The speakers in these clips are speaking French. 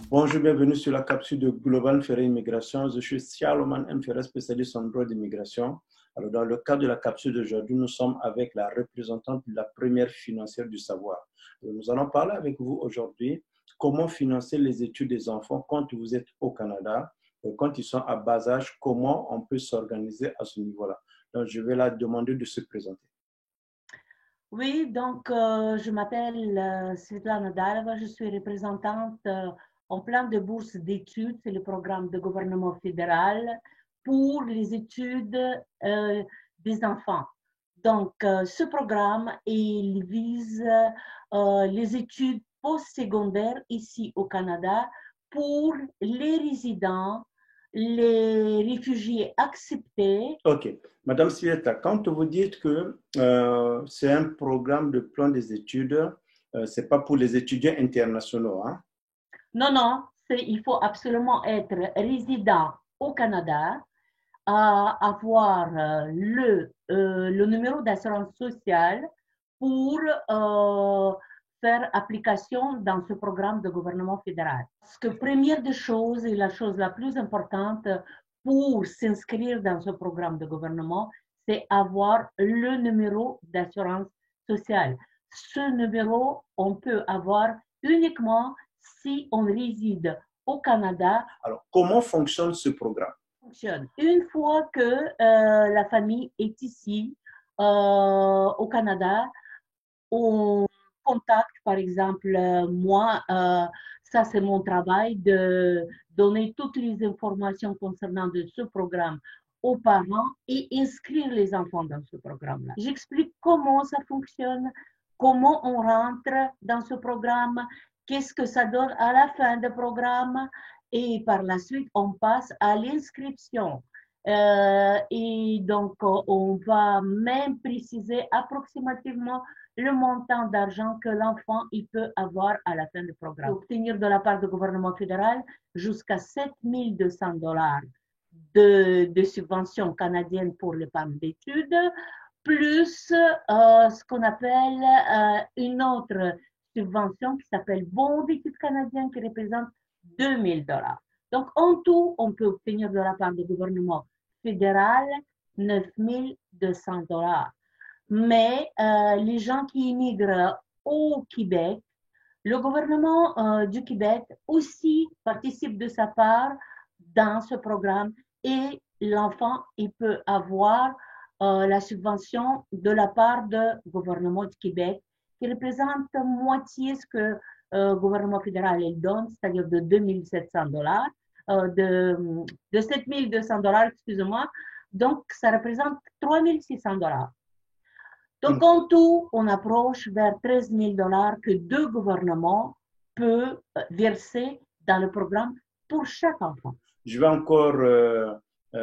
Bonjour, bienvenue sur la capsule de Global Ferré Immigration. Je suis Sialoman M. Ferré, spécialiste en droit d'immigration. Alors, dans le cadre de la capsule d'aujourd'hui, nous sommes avec la représentante de la première financière du savoir. Alors, nous allons parler avec vous aujourd'hui comment financer les études des enfants quand vous êtes au Canada, quand ils sont à bas âge, comment on peut s'organiser à ce niveau-là. Donc, je vais la demander de se présenter. Oui, donc je m'appelle Svetlana Dareva, je suis représentante en plan de bourse d'études, c'est le programme de gouvernement fédéral pour les études des enfants. Donc ce programme, il vise les études postsecondaires ici au Canada pour les résidents, les réfugiés acceptés. OK. Madame Svieta, quand vous dites que c'est un programme de plan des études, ce n'est pas pour les étudiants internationaux, hein? Non, il faut absolument être résident au Canada, avoir le numéro d'assurance sociale pour faire application dans ce programme de gouvernement fédéral. Parce que première des choses et la chose la plus importante pour s'inscrire dans ce programme de gouvernement, c'est avoir le numéro d'assurance sociale. Ce numéro, on peut avoir uniquement si on réside au Canada. Alors, comment fonctionne ce programme? Une fois que la famille est ici au Canada, on contacte, par exemple, moi, ça c'est mon travail de donner toutes les informations concernant de ce programme aux parents et inscrire les enfants dans ce programme-là. J'explique comment ça fonctionne, comment on rentre dans ce programme, qu'est-ce que ça donne à la fin du programme et par la suite, on passe à l'inscription. Et donc, on va même préciser approximativement le montant d'argent que l'enfant il peut avoir à la fin du programme. Obtenir de la part du gouvernement fédéral jusqu'à 7 200 $ de subventions canadiennes pour les femmes d'études, plus ce qu'on appelle une autre subvention qui s'appelle Bon d'études canadien qui représente 2 000 $. Donc, en tout, on peut obtenir de la part du gouvernement fédéral 9 200 $. Mais les gens qui immigrent au Québec, le gouvernement du Québec aussi participe de sa part dans ce programme et l'enfant, il peut avoir la subvention de la part du gouvernement du Québec qui représente moitié ce que le gouvernement fédéral il donne, c'est-à-dire de 2 700 $, de 7 200 $, excusez-moi. Donc, ça représente 3 600 $. Donc, en tout, on approche vers 13 000 $ que deux gouvernements peuvent verser dans le programme pour chaque enfant. Je vais encore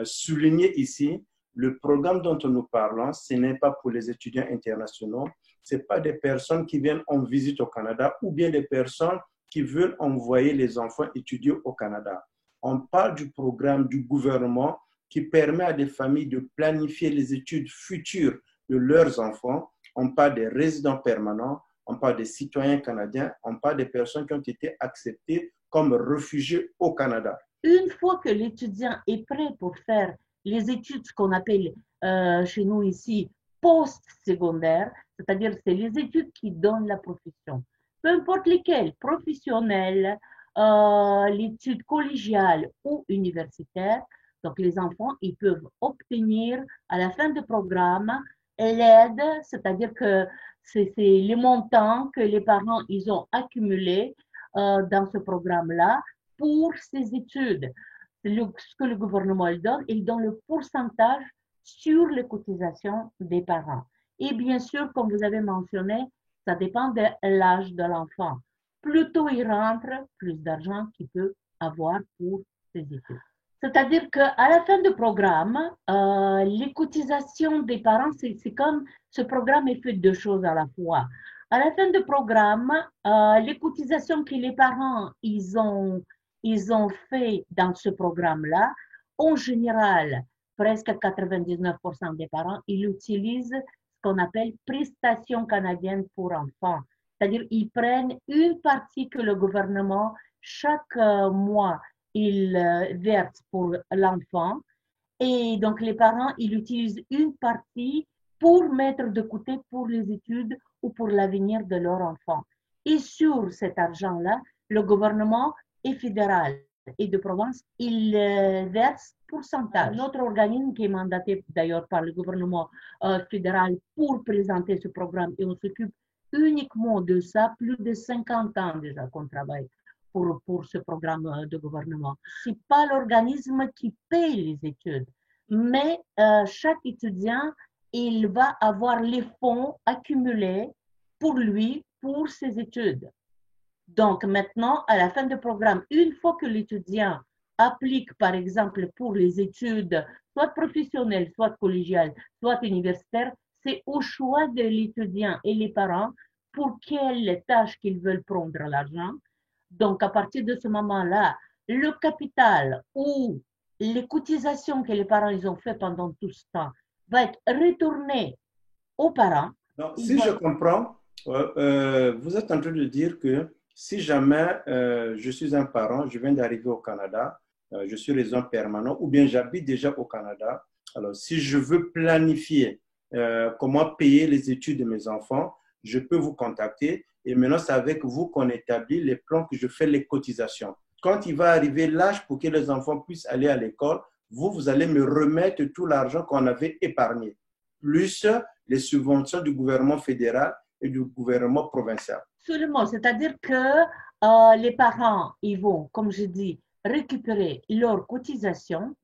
souligner ici, le programme dont nous parlons, ce n'est pas pour les étudiants internationaux, ce n'est pas des personnes qui viennent en visite au Canada ou bien des personnes qui veulent envoyer les enfants étudier au Canada. On parle du programme du gouvernement qui permet à des familles de planifier les études futures de leurs enfants. On parle des résidents permanents, on parle des citoyens canadiens, on parle des personnes qui ont été acceptées comme réfugiés au Canada. Une fois que l'étudiant est prêt pour faire les études, ce qu'on appelle chez nous ici post-secondaire, c'est-à-dire c'est les études qui donnent la profession, peu importe lesquelles, professionnelles, l'étude collégiale ou universitaire. Donc les enfants, ils peuvent obtenir à la fin du programme l'aide, c'est-à-dire que c'est les montants que les parents ils ont accumulés dans ce programme-là pour ces études. Ce que le gouvernement il donne le pourcentage sur les cotisations des parents. Et bien sûr, comme vous avez mentionné, ça dépend de l'âge de l'enfant. Plus tôt il rentre, plus d'argent qu'il peut avoir pour ses études. C'est-à-dire qu'à la fin du programme, les cotisations des parents, c'est comme ce programme est fait de deux choses à la fois. À la fin du programme, les cotisations que les parents ils ont fait dans ce programme-là, en général, presque 99% des parents, ils utilisent ce qu'on appelle prestations canadiennes pour enfants. C'est-à-dire, ils prennent une partie que le gouvernement, chaque mois, il verse pour l'enfant. Et donc, les parents, ils utilisent une partie pour mettre de côté pour les études ou pour l'avenir de leur enfant. Et sur cet argent-là, le gouvernement est fédéral et de province, il verse pourcentage. Notre organisme qui est mandaté d'ailleurs par le gouvernement fédéral pour présenter ce programme et on s'occupe uniquement de ça, plus de 50 ans déjà qu'on travaille pour ce programme de gouvernement. Ce n'est pas l'organisme qui paye les études, mais chaque étudiant, il va avoir les fonds accumulés pour lui, pour ses études. Donc maintenant, à la fin du programme, une fois que l'étudiant applique, par exemple, pour les études, soit professionnelles, soit collégiales, soit universitaires, c'est au choix de l'étudiant et les parents pour quelle tâche qu'ils veulent prendre l'argent. Donc, à partir de ce moment-là, le capital ou les cotisations que les parents ils ont fait pendant tout ce temps va être retourné aux parents. Donc, si je comprends, vous êtes en train de dire que si jamais je suis un parent, je viens d'arriver au Canada, je suis résident permanent ou bien j'habite déjà au Canada, alors si je veux planifier comment payer les études de mes enfants, je peux vous contacter et maintenant c'est avec vous qu'on établit les plans que je fais les cotisations. Quand il va arriver l'âge pour que les enfants puissent aller à l'école, vous allez me remettre tout l'argent qu'on avait épargné, plus les subventions du gouvernement fédéral et du gouvernement provincial. Absolument, c'est-à-dire que les parents, ils vont, comme je dis, récupérer leurs cotisations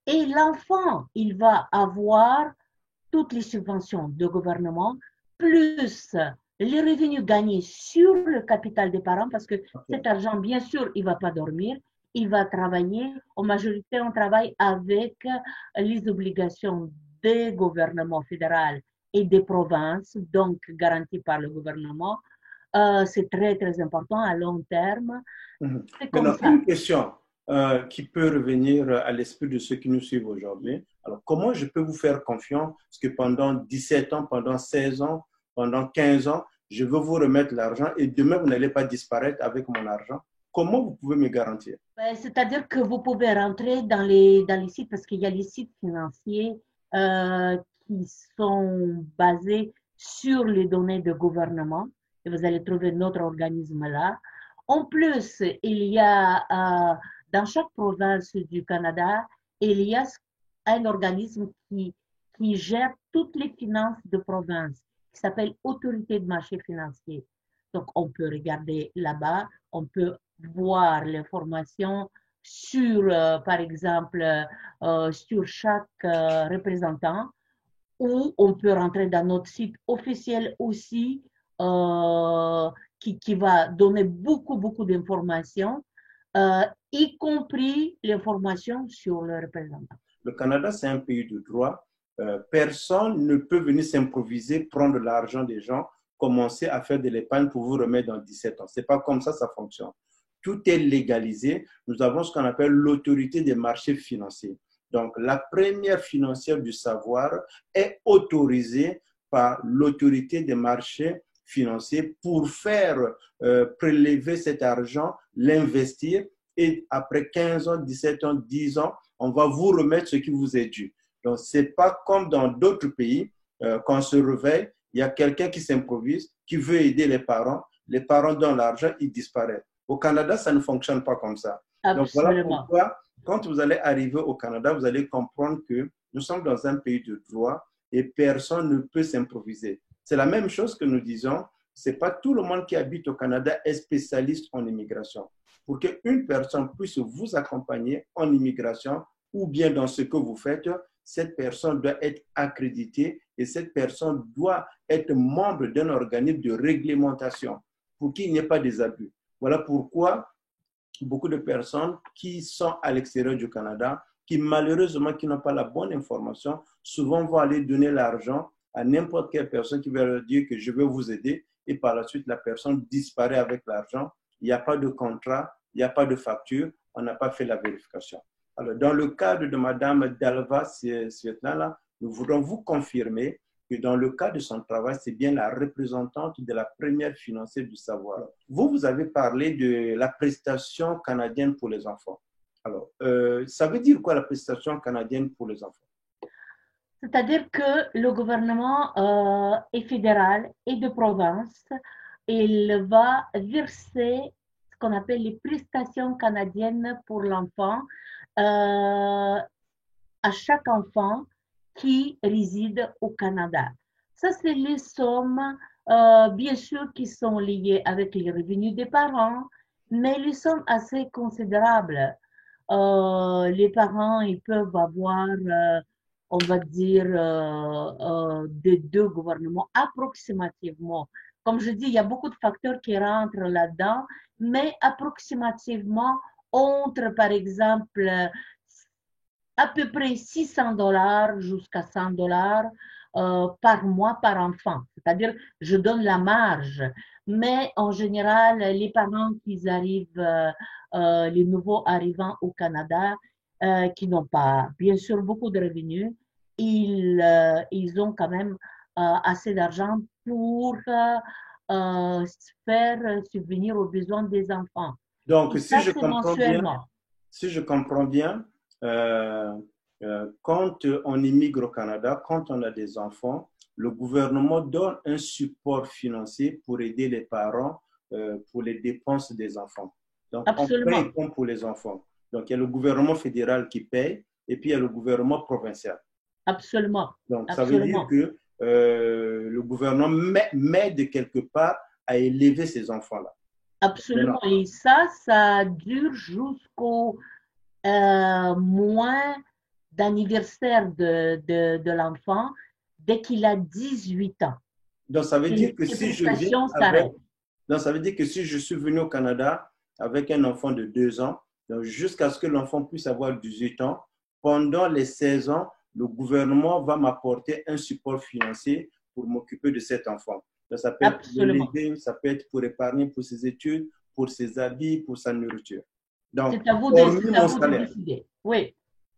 et l'enfant, il va avoir toutes les subventions du gouvernement, plus les revenus gagnés sur le capital des parents, parce que cet argent, bien sûr, il ne va pas dormir, il va travailler. En majorité, on travaille avec les obligations des gouvernements fédéraux et des provinces, donc garanties par le gouvernement. C'est très, très important à long terme. C'est comme ça. Une question qui peut revenir à l'esprit de ceux qui nous suivent aujourd'hui. Alors, comment je peux vous faire confiance? Parce que pendant 17 ans, pendant 16 ans, pendant 15 ans, je veux vous remettre l'argent et demain, vous n'allez pas disparaître avec mon argent. Comment vous pouvez me garantir? C'est-à-dire que vous pouvez rentrer dans les sites, parce qu'il y a les sites financiers qui sont basés sur les données de gouvernement, et vous allez trouver notre organisme là. En plus, il y a dans chaque province du Canada, il y a un organisme qui gère toutes les finances de province, qui s'appelle Autorité de marché financier. Donc, on peut regarder là-bas, on peut voir l'information sur, par exemple, sur chaque représentant, ou on peut rentrer dans notre site officiel aussi, qui va donner beaucoup, beaucoup d'informations, y compris l'information sur le représentant. Le Canada, c'est un pays de droit. Personne ne peut venir s'improviser, prendre l'argent des gens, commencer à faire de l'épargne pour vous remettre dans 17 ans. Ce n'est pas comme ça fonctionne. Tout est légalisé. Nous avons ce qu'on appelle l'autorité des marchés financiers. Donc, la première financière du savoir est autorisée par l'autorité des marchés financiers pour faire prélever cet argent, l'investir et après 15 ans, 17 ans, 10 ans, on va vous remettre ce qui vous est dû. Donc, ce n'est pas comme dans d'autres pays, quand on se réveille, il y a quelqu'un qui s'improvise, qui veut aider les parents donnent l'argent, ils disparaissent. Au Canada, ça ne fonctionne pas comme ça. Absolument. Donc, voilà pourquoi, quand vous allez arriver au Canada, vous allez comprendre que nous sommes dans un pays de droit et personne ne peut s'improviser. C'est la même chose que nous disons, ce n'est pas tout le monde qui habite au Canada est spécialiste en immigration. Pour qu'une personne puisse vous accompagner en immigration ou bien dans ce que vous faites, cette personne doit être accréditée et cette personne doit être membre d'un organisme de réglementation pour qu'il n'y ait pas des abus. Voilà pourquoi beaucoup de personnes qui sont à l'extérieur du Canada, qui malheureusement qui n'ont pas la bonne information, souvent vont aller donner l'argent à n'importe quelle personne qui va leur dire que je vais vous aider et par la suite la personne disparaît avec l'argent. Il n'y a pas de contrat, il n'y a pas de facture, on n'a pas fait la vérification. Alors, dans le cadre de Mme Dalva Svetlana, nous voudrons vous confirmer que dans le cadre de son travail, c'est bien la représentante de la première financière du savoir. Vous avez parlé de la prestation canadienne pour les enfants. Alors, ça veut dire quoi la prestation canadienne pour les enfants? C'est-à-dire que le gouvernement est fédéral et de province. Il va verser ce qu'on appelle les prestations canadiennes pour l'enfant à chaque enfant qui réside au Canada. Ça, c'est les sommes, bien sûr, qui sont liées avec les revenus des parents, mais les sommes assez considérables. Les parents, ils peuvent avoir, on va dire, des deux gouvernements approximativement. Comme je dis, il y a beaucoup de facteurs qui rentrent là-dedans, mais approximativement, entre, par exemple, à peu près 600 dollars jusqu'à 100 dollars par mois par enfant. C'est-à-dire, je donne la marge. Mais en général, les parents qui arrivent, les nouveaux arrivants au Canada, qui n'ont pas, bien sûr, beaucoup de revenus, ils ont quand même assez d'argent pour faire subvenir aux besoins des enfants. Donc, Et ça, c'est mensuellement. si je comprends bien, euh, quand on immigre au Canada, quand on a des enfants, le gouvernement donne un support financier pour aider les parents pour les dépenses des enfants. Donc, on Absolument. paye comme pour les enfants. Donc, il y a le gouvernement fédéral qui paye et puis il y a le gouvernement provincial. Absolument. Donc, ça veut dire Absolument. que le gouvernement m'aide quelque part à élever ces enfants-là. Absolument. Maintenant, Et ça dure jusqu'au mois d'anniversaire de l'enfant dès qu'il a 18 ans. donc, ça veut Et dire que les si je viens prestations avec s'arrêtent. Donc, ça veut dire que si je suis venu au Canada avec un enfant de 2 ans, jusqu'à ce que l'enfant puisse avoir 18 ans, pendant les 16 ans, le gouvernement va m'apporter un support financier pour m'occuper de cet enfant. Donc, ça peut être pour Absolument. l'aider, ça peut être pour épargner pour ses études, pour ses habits, pour sa nourriture. Donc, hormis C'est à mon vous de salaire. décider. Oui,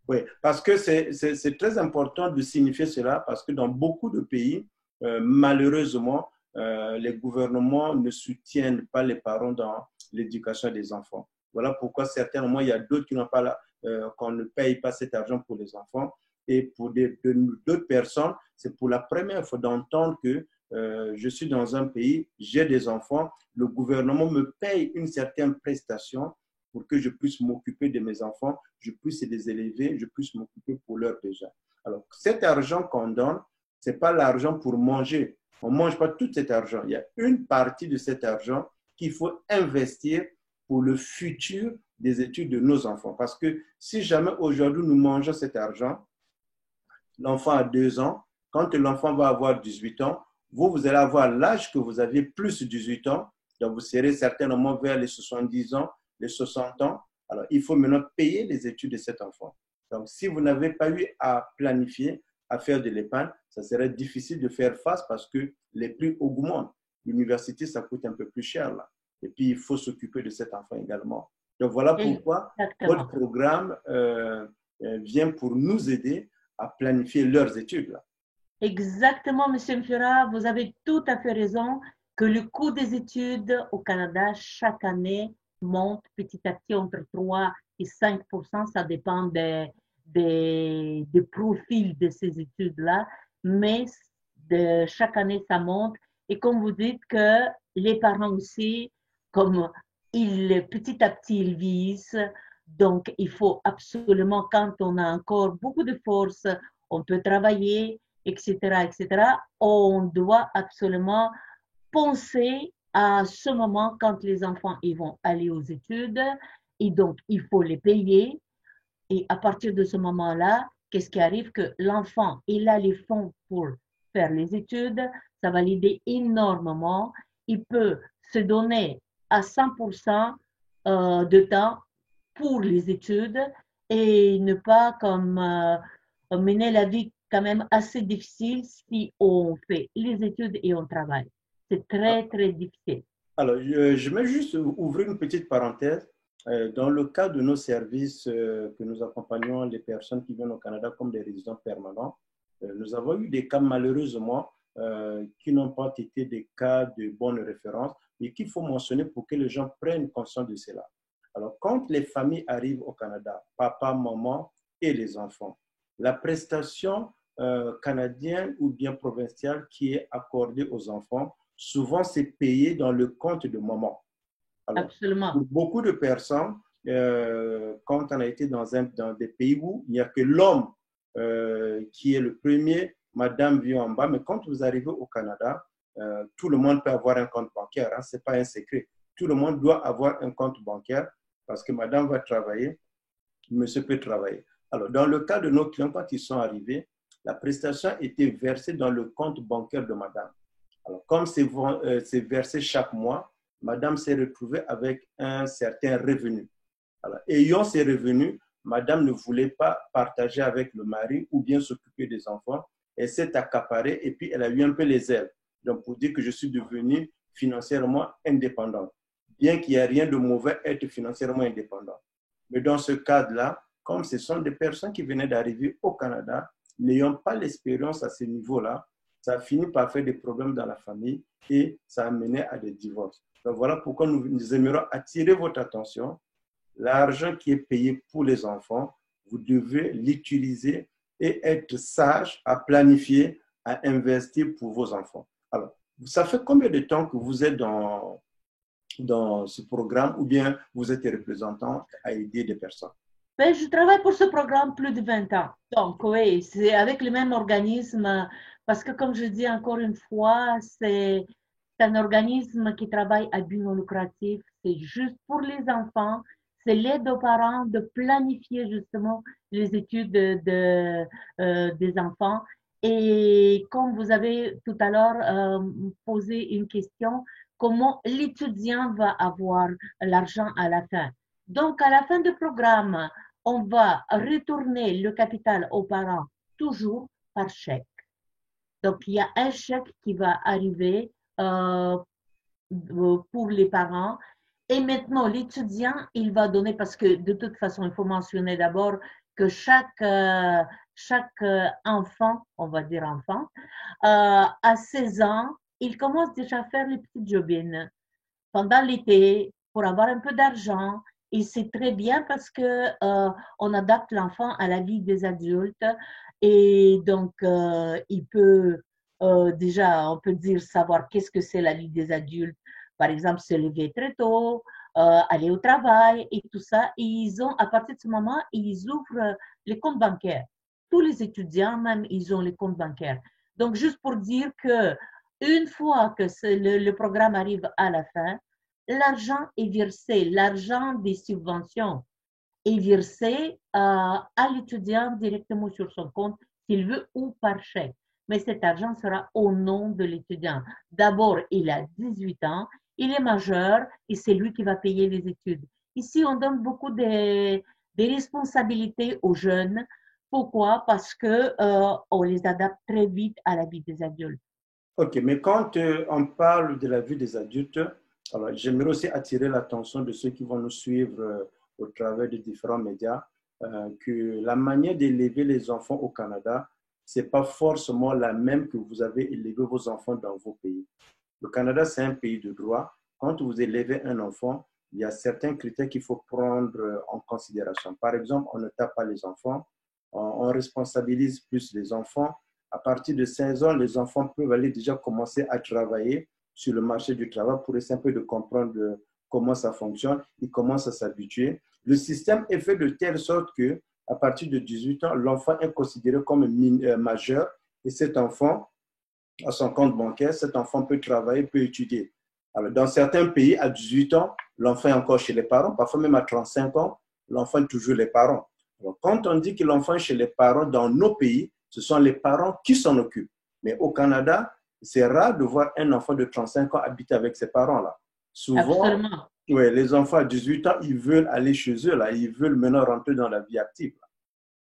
Oui, parce que c'est très important de signifier cela, parce que dans beaucoup de pays, malheureusement, les gouvernements ne soutiennent pas les parents dans l'éducation des enfants. Voilà pourquoi certainement il y a d'autres qui n'ont pas qu'on ne paye pas cet argent pour les enfants. Et pour d'autres personnes, c'est pour la première fois d'entendre que je suis dans un pays, j'ai des enfants, le gouvernement me paye une certaine prestation pour que je puisse m'occuper de mes enfants, je puisse les élever, je puisse m'occuper pour leurs besoins. Alors, cet argent qu'on donne, ce n'est pas l'argent pour manger. On ne mange pas tout cet argent. Il y a une partie de cet argent qu'il faut investir pour le futur des études de nos enfants. Parce que si jamais aujourd'hui nous mangeons cet argent, l'enfant a 2 ans, quand l'enfant va avoir 18 ans, vous allez avoir l'âge que vous aviez plus 18 ans, donc vous serez certainement vers les 70 ans, les 60 ans. Alors, il faut maintenant payer les études de cet enfant. Donc, si vous n'avez pas eu à planifier, à faire de l'épargne, ça serait difficile de faire face parce que les prix augmentent. L'université, ça coûte un peu plus cher là. Et puis, il faut s'occuper de cet enfant également. Donc, voilà pourquoi votre exactement. programme vient pour nous aider à planifier leurs études là. Exactement, Monsieur Mfira, vous avez tout à fait raison que le coût des études au Canada chaque année monte petit à petit entre 3 et 5%. Ça dépend des profils de ces études-là, mais chaque année, ça monte. Et comme vous dites que les parents aussi, comme petit à petit, ils vieillissent, donc il faut absolument, quand on a encore beaucoup de force, on peut travailler, etc., etc., on doit absolument penser à ce moment quand les enfants ils vont aller aux études et donc il faut les payer. Et à partir de ce moment-là, qu'est-ce qui arrive? Que l'enfant, il a les fonds pour faire les études, ça va l'aider énormément. Il peut se donner à 100% de temps pour les études et ne pas comme mener la vie quand même assez difficile si on fait les études et on travaille. C'est très, très difficile. Alors, je vais juste ouvrir une petite parenthèse. Dans le cas de nos services que nous accompagnons les personnes qui viennent au Canada comme des résidents permanents, Nous avons eu des cas malheureusement qui n'ont pas été des cas de bonne référence et qu'il faut mentionner pour que les gens prennent conscience de cela. Alors, quand les familles arrivent au Canada, papa, maman et les enfants, la prestation canadienne ou bien provinciale qui est accordée aux enfants, souvent c'est payé dans le compte de maman. Alors, Absolument. pour beaucoup de personnes, quand on a été dans des pays où il n'y a que l'homme qui est le premier, madame vit en bas, mais quand vous arrivez au Canada, tout le monde peut avoir un compte bancaire, hein, ce n'est pas un secret. Tout le monde doit avoir un compte bancaire parce que madame va travailler, monsieur peut travailler. Alors, dans le cas de nos clients, quand ils sont arrivés, la prestation était versée dans le compte bancaire de madame. Alors, comme c'est versé chaque mois, madame s'est retrouvée avec un certain revenu. Alors, ayant ces revenus, madame ne voulait pas partager avec le mari ou bien s'occuper des enfants. Elle s'est accaparée et puis elle a eu un peu les ailes. Donc, pour dire que je suis devenue financièrement indépendante. Bien qu'il n'y ait rien de mauvais à être financièrement indépendant. Mais dans ce cadre-là, comme ce sont des personnes qui venaient d'arriver au Canada, n'ayant pas l'expérience à ce niveau-là, ça a fini par faire des problèmes dans la famille et ça a mené à des divorces. Donc voilà pourquoi nous aimerions attirer votre attention. L'argent qui est payé pour les enfants, vous devez l'utiliser et être sage à planifier, à investir pour vos enfants. Alors, ça fait combien de temps que vous êtes dans ce programme ou bien vous êtes représentant à aider des personnes? Ben, je travaille pour ce programme plus de 20 ans. Donc, oui, c'est avec le même organisme, parce que comme je dis encore une fois, c'est un organisme qui travaille à but non lucratif. C'est juste pour les enfants. C'est l'aide aux parents de planifier justement les études des enfants. Et comme vous avez tout à l'heure posé une question, comment l'étudiant va avoir l'argent à la fin? Donc, à la fin du programme, on va retourner le capital aux parents toujours par chèque. Donc, il y a un chèque qui va arriver pour les parents. Et maintenant, l'étudiant, il va donner, parce que de toute façon, il faut mentionner d'abord que chaque enfant, on va dire enfant, à 16 ans, il commence déjà à faire les petites jobines pendant l'été pour avoir un peu d'argent. Et c'est très bien parce que on adapte l'enfant à la vie des adultes et donc il peut déjà, on peut dire savoir qu'est-ce que c'est la vie des adultes. Par exemple, se lever très tôt, aller au travail et tout ça. Et ils ont, à partir de ce moment, ils ouvrent les comptes bancaires. Tous les étudiants, même, ils ont les comptes bancaires. Donc, juste pour dire que une fois que le programme arrive à la fin, l'argent est versé, l'argent des subventions est versé à l'étudiant directement sur son compte, s'il veut, ou par chèque. Mais cet argent sera au nom de l'étudiant. D'abord, il a 18 ans, il est majeur et c'est lui qui va payer les études. Ici, on donne beaucoup des responsabilités aux jeunes. Pourquoi? Parce que on les adapte très vite à la vie des adultes. Ok, mais quand on parle de la vie des adultes, alors j'aimerais aussi attirer l'attention de ceux qui vont nous suivre au travers de différents médias, que la manière d'élever les enfants au Canada, ce n'est pas forcément la même que vous avez élevé vos enfants dans vos pays. Le Canada, c'est un pays de droit. Quand vous élevez un enfant, il y a certains critères qu'il faut prendre en considération. Par exemple, on ne tape pas les enfants, on responsabilise plus les enfants. À partir de 16 ans, les enfants peuvent aller déjà commencer à travailler sur le marché du travail pour essayer un peu de comprendre comment ça fonctionne. Ils commencent à s'habituer. Le système est fait de telle sorte que à partir de 18 ans, l'enfant est considéré comme majeur et cet enfant, à son compte bancaire, cet enfant peut travailler, peut étudier. Alors, dans certains pays, à 18 ans, l'enfant est encore chez les parents, parfois même à 35 ans, l'enfant est toujours les parents. Alors, quand on dit que l'enfant est chez les parents dans nos pays, ce sont les parents qui s'en occupent. Mais au Canada, c'est rare de voir un enfant de 35 ans habiter avec ses parents-là. Souvent, ouais, les enfants à 18 ans, ils veulent aller chez eux, là, ils veulent maintenant rentrer dans la vie active.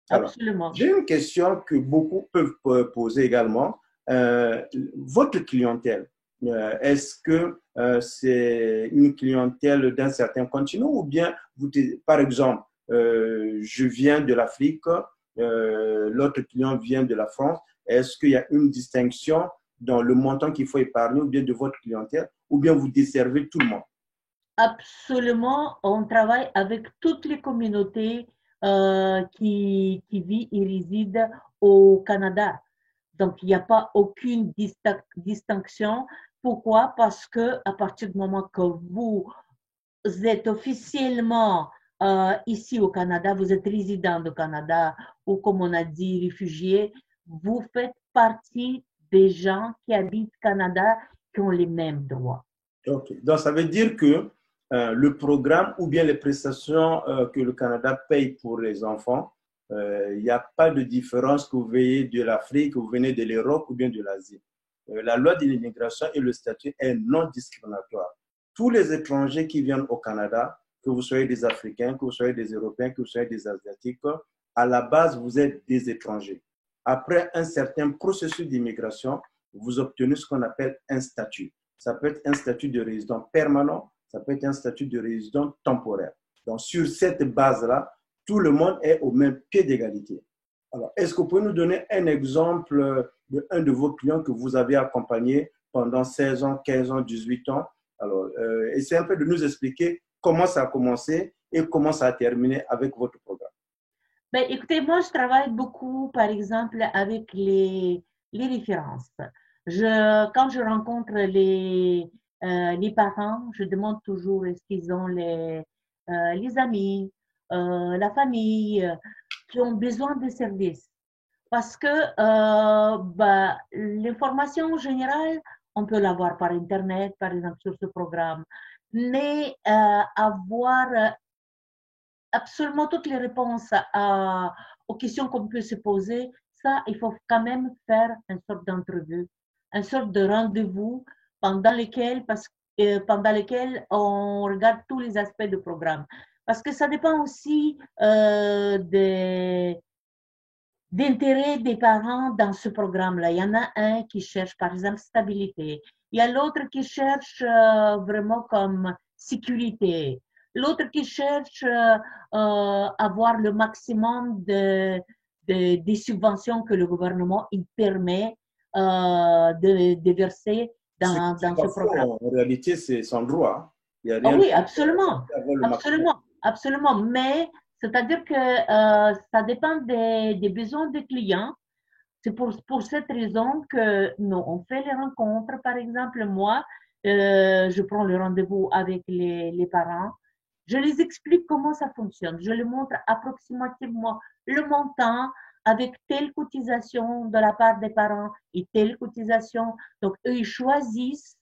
Alors, j'ai une question que beaucoup peuvent poser également. Votre clientèle, est-ce que c'est une clientèle d'un certain continent ou bien, par exemple, je viens de l'Afrique, l'autre client vient de la France, est-ce qu'il y a une distinction dans le montant qu'il faut épargner ou bien de votre clientèle, ou bien vous desservez tout le monde? Absolument, on travaille avec toutes les communautés qui vivent et résident au Canada. Donc, il n'y a pas aucune distinction. Pourquoi? Parce que à partir du moment que vous êtes officiellement ici au Canada, vous êtes résident du Canada ou comme on a dit, réfugié, vous faites partie des gens qui habitent au Canada qui ont les mêmes droits. Ok. Donc, ça veut dire que le programme ou bien les prestations que le Canada paye pour les enfants, il n'y a pas de différence que vous venez de l'Afrique, que vous venez de l'Europe ou bien de l'Asie. La loi de l'immigration et le statut est non discriminatoire. Tous les étrangers qui viennent au Canada, que vous soyez des Africains, que vous soyez des Européens, que vous soyez des Asiatiques, à la base, vous êtes des étrangers. Après un certain processus d'immigration, vous obtenez ce qu'on appelle un statut. Ça peut être un statut de résident permanent, ça peut être un statut de résident temporaire. Donc, sur cette base-là, tout le monde est au même pied d'égalité. Alors, est-ce que vous pouvez nous donner un exemple de un de vos clients que vous avez accompagné pendant 16 ans, 15 ans, 18 ans? Alors, essayez un peu de nous expliquer comment ça a commencé et comment ça a terminé avec votre programme. Ben, écoutez, moi, je travaille beaucoup, par exemple, avec les références. Quand je rencontre les parents, je demande toujours est-ce qu'ils ont les amis, la famille qui ont besoin de services. Parce que l'information en général, on peut l'avoir par Internet, par exemple, sur ce programme. Mais avoir absolument toutes les réponses aux questions qu'on peut se poser, ça, il faut quand même faire une sorte d'entrevue, une sorte de rendez-vous pendant lequel on regarde tous les aspects du programme. Parce que ça dépend aussi d'intérêt des parents dans ce programme-là. Il y en a un qui cherche, par exemple, stabilité. Il y a l'autre qui cherche vraiment comme sécurité. L'autre qui cherche avoir le maximum des subventions que le gouvernement il permet de verser dans ce programme. En réalité, c'est son droit. Il y a Oh rien oui, absolument, maximum. absolument, absolument. Mais c'est-à-dire que ça dépend des besoins des clients. C'est pour cette raison que nous, on fait les rencontres. Par exemple, moi, je prends le rendez-vous avec les parents. Je les explique comment ça fonctionne. Je leur montre approximativement le montant avec telle cotisation de la part des parents et telle cotisation. Donc, eux, ils choisissent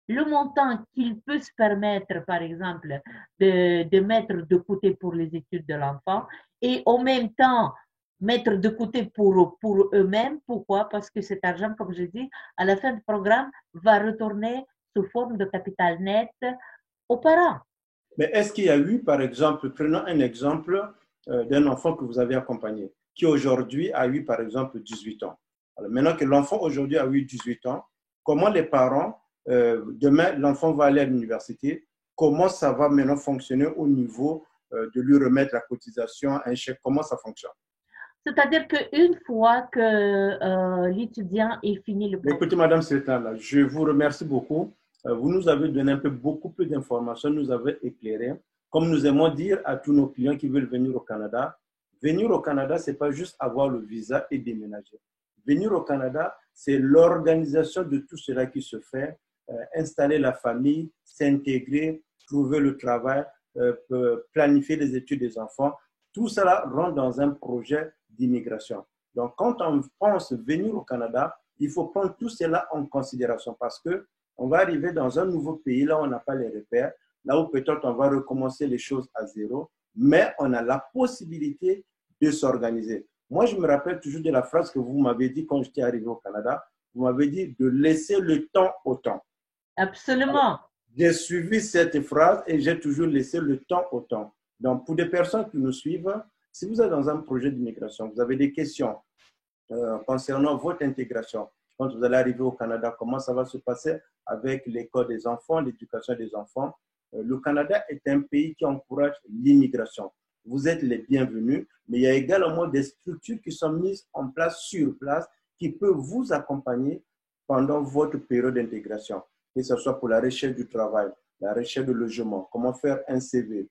le montant qu'ils peuvent se permettre, par exemple, de mettre de côté pour les études de l'enfant et en même temps mettre de côté pour eux-mêmes. Pourquoi? Parce que cet argent, comme je dis, à la fin du programme, va retourner sous forme de capital net aux parents. Mais est-ce qu'il y a eu, par exemple, prenons un exemple d'un enfant que vous avez accompagné, qui aujourd'hui a eu, par exemple, 18 ans. Alors maintenant que l'enfant aujourd'hui a eu 18 ans, comment les parents, demain, l'enfant va aller à l'université, comment ça va maintenant fonctionner au niveau de lui remettre la cotisation, un chèque, comment ça fonctionne? C'est-à-dire qu'une fois que l'étudiant ait fini le programme. Écoutez, Madame Sertan, je vous remercie beaucoup. Vous nous avez donné un peu beaucoup plus d'informations, nous avez éclairé. Comme nous aimons dire à tous nos clients qui veulent venir au Canada, venir au Canada, ce n'est pas juste avoir le visa et déménager. Venir au Canada, c'est l'organisation de tout cela qui se fait, installer la famille, s'intégrer, trouver le travail, planifier les études des enfants. Tout cela rentre dans un projet d'immigration. Donc, quand on pense venir au Canada, il faut prendre tout cela en considération parce qu'on va arriver dans un nouveau pays, là où on n'a pas les repères, là où peut-être on va recommencer les choses à zéro, mais on a la possibilité de s'organiser. Moi, je me rappelle toujours de la phrase que vous m'avez dit quand j'étais arrivé au Canada. Vous m'avez dit de laisser le temps au temps. Absolument. Alors, j'ai suivi cette phrase et j'ai toujours laissé le temps au temps. Donc, pour des personnes qui nous suivent, si vous êtes dans un projet d'immigration, vous avez des questions concernant votre intégration, quand vous allez arriver au Canada, comment ça va se passer avec l'école des enfants, l'éducation des enfants. Le Canada est un pays qui encourage l'immigration. vous êtes les bienvenus, mais il y a également des structures qui sont mises en place sur place qui peuvent vous accompagner pendant votre période d'intégration, que ce soit pour la recherche du travail, la recherche de logement, comment faire un CV,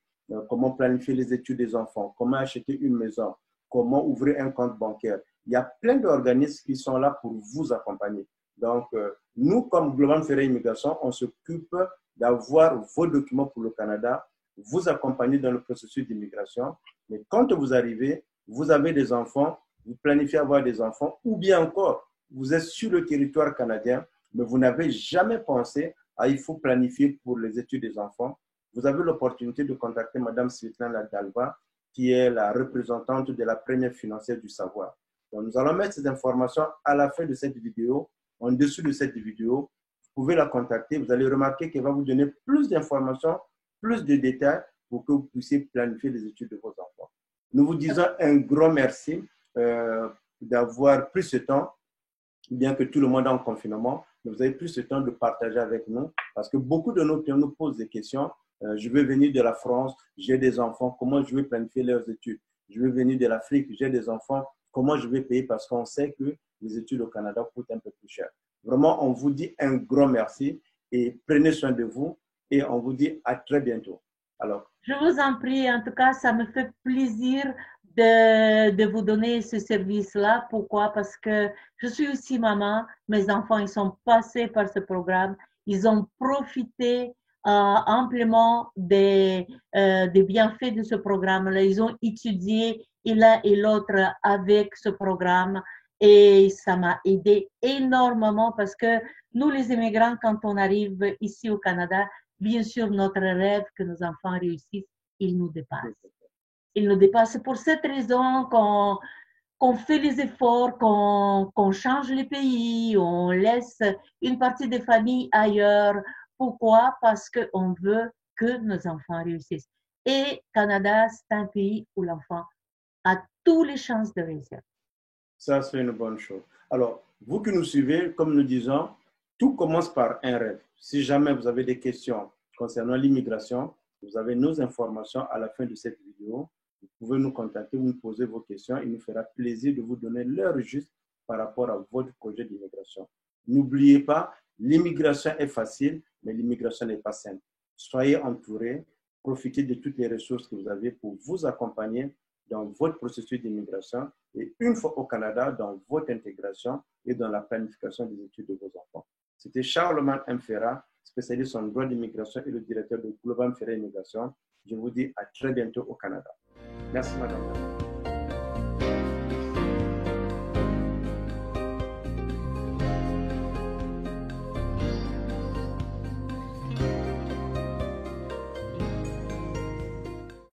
comment planifier les études des enfants, comment acheter une maison, comment ouvrir un compte bancaire. Il y a plein d'organismes qui sont là pour vous accompagner. Donc, nous, comme Globam Ferré Immigration, on s'occupe d'avoir vos documents pour le Canada, vous accompagner dans le processus d'immigration. Mais quand vous arrivez, vous avez des enfants, vous planifiez avoir des enfants, ou bien encore, vous êtes sur le territoire canadien, mais vous n'avez jamais pensé à il faut planifier pour les études des enfants. Vous avez l'opportunité de contacter Mme Svetlana Dalva, qui est la représentante de la première financière du savoir. Donc, nous allons mettre ces informations à la fin de cette vidéo, en dessous de cette vidéo. Vous pouvez la contacter. Vous allez remarquer qu'elle va vous donner plus d'informations, plus de détails pour que vous puissiez planifier les études de vos enfants. Nous vous disons un grand merci d'avoir pris ce temps, bien que tout le monde est en confinement, mais vous avez pris ce temps de partager avec nous parce que beaucoup de nos clients nous posent des questions. Je veux venir de la France, j'ai des enfants, comment je vais planifier leurs études? Je veux venir de l'Afrique, j'ai des enfants, comment je vais payer? Parce qu'on sait que les études au Canada coûtent un peu plus cher. Vraiment, on vous dit un grand merci et prenez soin de vous et on vous dit à très bientôt. Alors, je vous en prie, en tout cas, ça me fait plaisir de vous donner ce service-là. Pourquoi? Parce que je suis aussi maman, mes enfants, ils sont passés par ce programme, ils ont profité amplement des bienfaits de ce programme-là. Ils ont étudié l'un et l'autre avec ce programme et ça m'a aidé énormément parce que nous, les immigrants, quand on arrive ici au Canada, bien sûr, notre rêve que nos enfants réussissent, il nous dépasse. Il nous dépasse. C'est pour cette raison qu'on fait les efforts, qu'on change les pays, on laisse une partie des familles ailleurs. Pourquoi? Parce qu'on veut que nos enfants réussissent. Et Canada, c'est un pays où l'enfant a toutes les chances de réussir. Ça, c'est une bonne chose. Alors, vous qui nous suivez, comme nous disons, tout commence par un rêve. Si jamais vous avez des questions concernant l'immigration, vous avez nos informations à la fin de cette vidéo. Vous pouvez nous contacter, vous nous poser vos questions. Il nous fera plaisir de vous donner l'heure juste par rapport à votre projet d'immigration. N'oubliez pas, l'immigration est facile, mais l'immigration n'est pas simple. Soyez entourés, profitez de toutes les ressources que vous avez pour vous accompagner dans votre processus d'immigration et une fois au Canada, dans votre intégration et dans la planification des études de vos enfants. C'était Charlemagne M. Ferrat, spécialiste en droit d'immigration et le directeur de Globam Ferré Immigration. Je vous dis à très bientôt au Canada. Merci, madame.